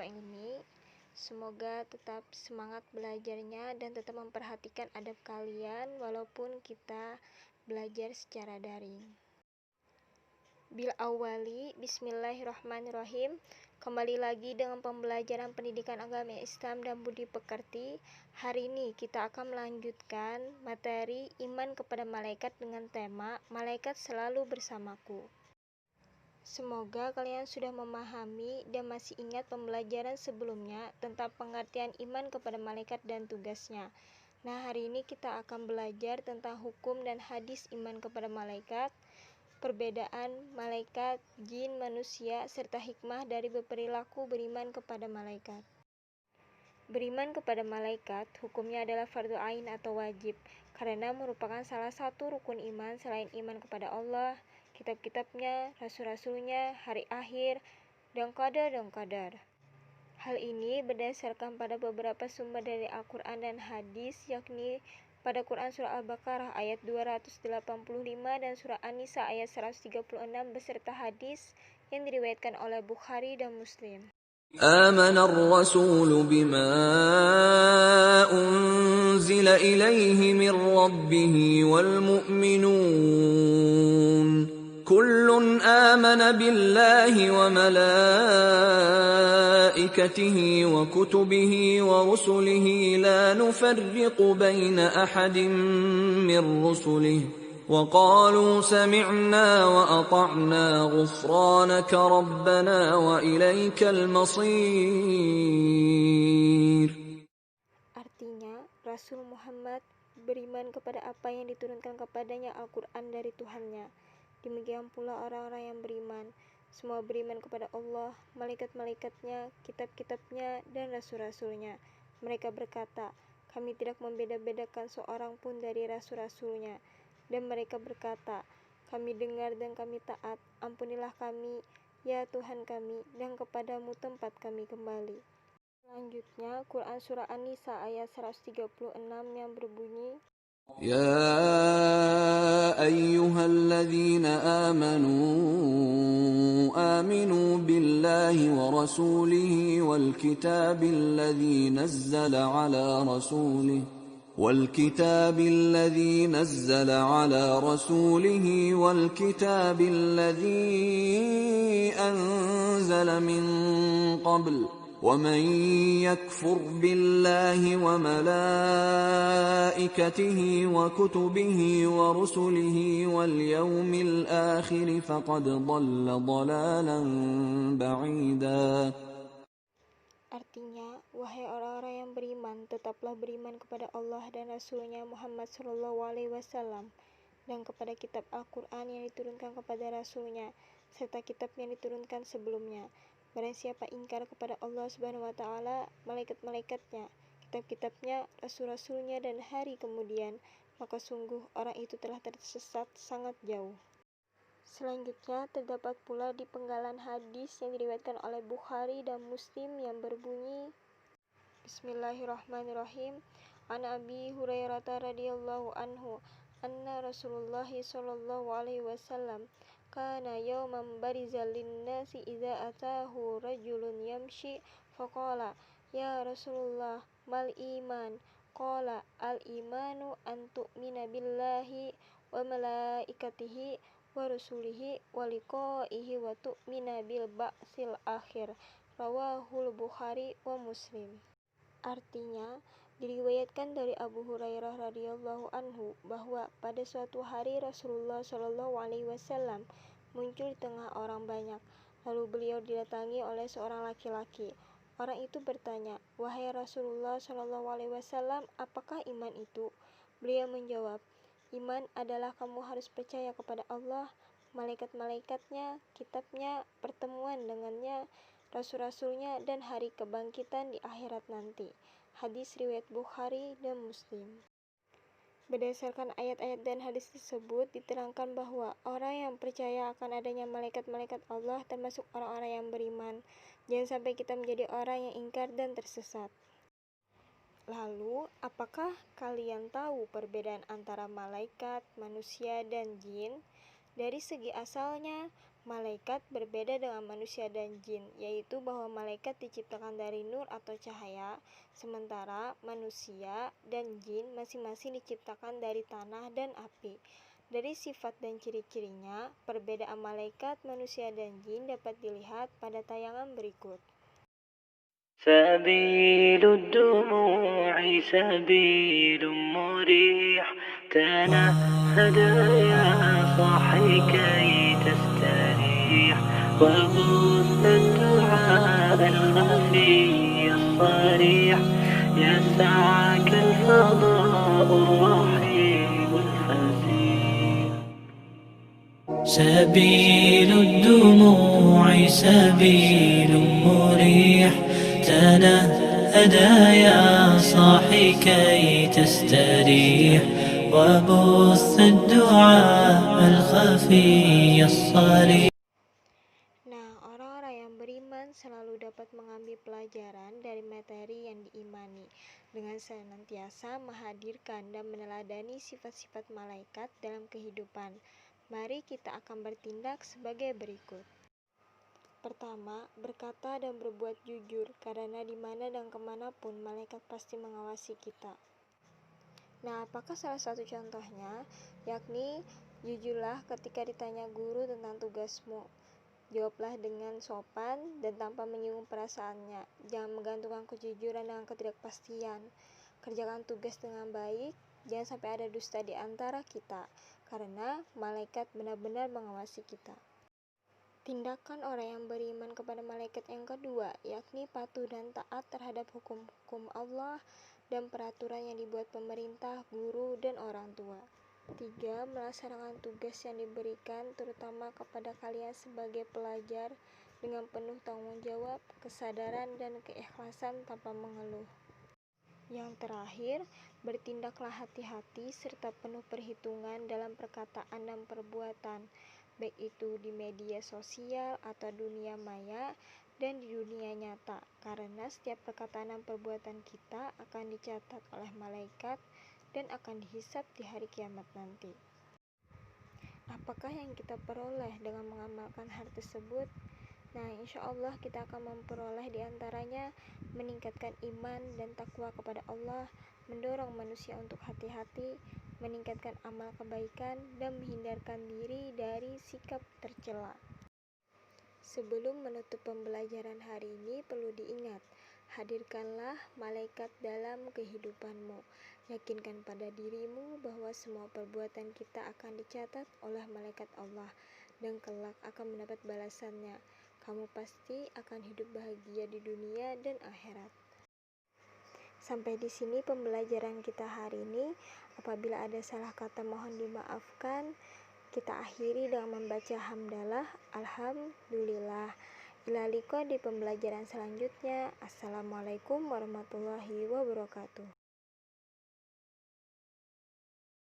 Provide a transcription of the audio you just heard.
ngobrol ini. Semoga tetap semangat belajarnya dan tetap memperhatikan adab kalian walaupun kita belajar secara daring. Bil awali, bismillahirrahmanirrahim. Kembali lagi dengan pembelajaran pendidikan agama Islam dan budi pekerti. Hari ini kita akan melanjutkan materi iman kepada malaikat dengan tema Malaikat Selalu Bersamaku. Semoga kalian sudah memahami dan masih ingat pembelajaran sebelumnya tentang pengertian iman kepada malaikat dan tugasnya. Nah, hari ini kita akan belajar tentang hukum dan hadis iman kepada malaikat, perbedaan malaikat, jin, manusia, serta hikmah dari berperilaku beriman kepada malaikat. Beriman kepada malaikat hukumnya adalah fardu ain atau wajib, karena merupakan salah satu rukun iman selain iman kepada Allah, kitab-kitabnya, rasul-rasulnya, hari akhir, dan qadar. Hal ini berdasarkan pada beberapa sumber dari Al-Quran dan hadis, yakni pada Quran Surah Al-Baqarah ayat 285 dan Surah An-Nisa ayat 136 beserta hadis yang diriwayatkan oleh Bukhari dan Muslim. آمن الرسول بما أنزل إليه من ربه والمؤمنون كل آمن بالله وملائكته وكتبه ورسله لا نفرق بين أحد من رسله وقالوا سمعنا وأطعنا غفرانك ربنا وإليك المصير. Artinya, Rasul Muhammad beriman kepada apa yang diturunkan kepadanya Al-Quran dari Tuhannya. Demikian pula orang-orang yang beriman. Semua beriman kepada Allah, malaikat-malaikatnya, kitab-kitabnya, dan rasul-rasulnya. Mereka berkata, kami tidak membeda-bedakan seorang pun dari rasul-rasulnya. Dan mereka berkata, kami dengar dan kami taat, ampunilah kami, ya Tuhan kami, dan kepadamu tempat kami kembali. Selanjutnya, Quran Surah An-Nisa ayat 136 yang berbunyi, يا أيها الذين آمنوا بالله ورسوله والكتاب الذي نزل على رسوله والكتاب الذي أنزل من قبل ومن يكفر بالله وملائكته وكتبه ورسله واليوم الآخر فقد ضل ضلالا بعيدا. artinya, wahai orang-orang yang beriman, tetaplah beriman kepada Allah dan Rasulnya Muhammad SAW dan kepada kitab Al-Quran yang diturunkan kepada Rasulnya serta kitab yang diturunkan sebelumnya. Barang siapa ingkar kepada Allah Subhanahu wa Ta'ala, malaikat-malaikatnya, kitab-kitabnya, rasul-rasulnya, dan hari kemudian, maka sungguh orang itu telah tersesat sangat jauh. Selanjutnya, terdapat pula di penggalan hadis yang diriwayatkan oleh Bukhari dan Muslim yang berbunyi, Bismillahirrahmanirrahim. An Abi Hurairah radhiyallahu anhu, anna Rasulullah sallallahu alaihi wasallam kana yawman barizal linnasi idza atahu rajulun yamshi faqala ya Rasulullah mal iman qala al imanu an tu'mina billahi wa malaikatihi wa rusulihi wa liqa'ihi wa tu'mina bil ba'sil akhir. Rawahul Bukhari wa Muslim. Artinya, diriwayatkan dari Abu Hurairah radhiyallahu anhu bahwa pada suatu hari Rasulullah shallallahu alaihi wasallam muncul di tengah orang banyak. Lalu beliau didatangi oleh seorang laki-laki. Orang itu bertanya, "Wahai Rasulullah shallallahu alaihi wasallam, apakah iman itu?" Beliau menjawab, "Iman adalah kamu harus percaya kepada Allah, malaikat-malaikatnya, kitabnya, pertemuan dengannya, rasul-rasulnya, dan hari kebangkitan di akhirat nanti." Hadis riwayat Bukhari dan Muslim. Berdasarkan ayat-ayat dan hadis tersebut diterangkan bahwa orang yang percaya akan adanya malaikat-malaikat Allah termasuk orang-orang yang beriman. Jangan sampai kita menjadi orang yang ingkar dan tersesat. Lalu, apakah kalian tahu perbedaan antara malaikat, manusia, dan jin? Dari segi asalnya, Malaikat berbeda dengan manusia dan jin, yaitu bahwa malaikat diciptakan dari nur atau cahaya, sementara manusia dan jin masing-masing diciptakan dari tanah dan api. Dari sifat dan ciri-cirinya, perbedaan malaikat, manusia, dan jin dapat dilihat pada tayangan berikut. سبيل الدموع سبيل مريح تنهد يا صاحي كي تستريح وبث الدعاء الخفي الصريح يسعك الفضاء الرحيم الفسيح سبيل الدموع سبيل مريح تنهدى يا صاحي كي تستريح وبث الدعاء الخفي الصريح. Nah, orang-orang yang beriman selalu dapat mengambil pelajaran dari materi yang diimani dengan senantiasa menghadirkan dan meneladani sifat-sifat malaikat dalam kehidupan. Mari kita akan bertindak sebagai berikut. Pertama, berkata dan berbuat jujur, karena di mana dan kemanapun malaikat pasti mengawasi kita. Nah, apakah salah satu contohnya? Yakni, jujurlah ketika ditanya guru tentang tugasmu. Jawablah dengan sopan dan tanpa menyinggung perasaannya. Jangan menggantungkan kejujuran dengan ketidakpastian. Kerjakan tugas dengan baik, jangan sampai ada dusta di antara kita, karena malaikat benar-benar mengawasi kita. Tindakan orang yang beriman kepada malaikat yang kedua, yakni patuh dan taat terhadap hukum-hukum Allah dan peraturan yang dibuat pemerintah, guru, dan orang tua. 3. Melaksanakan tugas yang diberikan, terutama kepada kalian sebagai pelajar, dengan penuh tanggung jawab, kesadaran, dan keikhlasan tanpa mengeluh. Yang terakhir, bertindaklah hati-hati serta penuh perhitungan dalam perkataan dan perbuatan, baik itu di media sosial atau dunia maya dan di dunia nyata, karena setiap perkataan dan perbuatan kita akan dicatat oleh malaikat dan akan dihisab di hari kiamat nanti. Apakah yang kita peroleh dengan mengamalkan hal tersebut? Nah, insya Allah kita akan memperoleh diantaranya meningkatkan iman dan takwa kepada Allah, mendorong manusia untuk hati-hati, meningkatkan amal kebaikan, dan menghindarkan diri dari sikap tercela. Sebelum menutup pembelajaran hari ini, perlu diingat, hadirkanlah malaikat dalam kehidupanmu. Yakinkan pada dirimu bahwa semua perbuatan kita akan dicatat oleh malaikat Allah dan kelak akan mendapat balasannya. Kamu pasti akan hidup bahagia di dunia dan akhirat. Sampai di sini pembelajaran kita hari ini. Apabila ada salah kata mohon dimaafkan. Kita akhiri dengan membaca hamdalah, alhamdulillah. Ila liqa di pembelajaran selanjutnya. Assalamualaikum warahmatullahi wabarakatuh.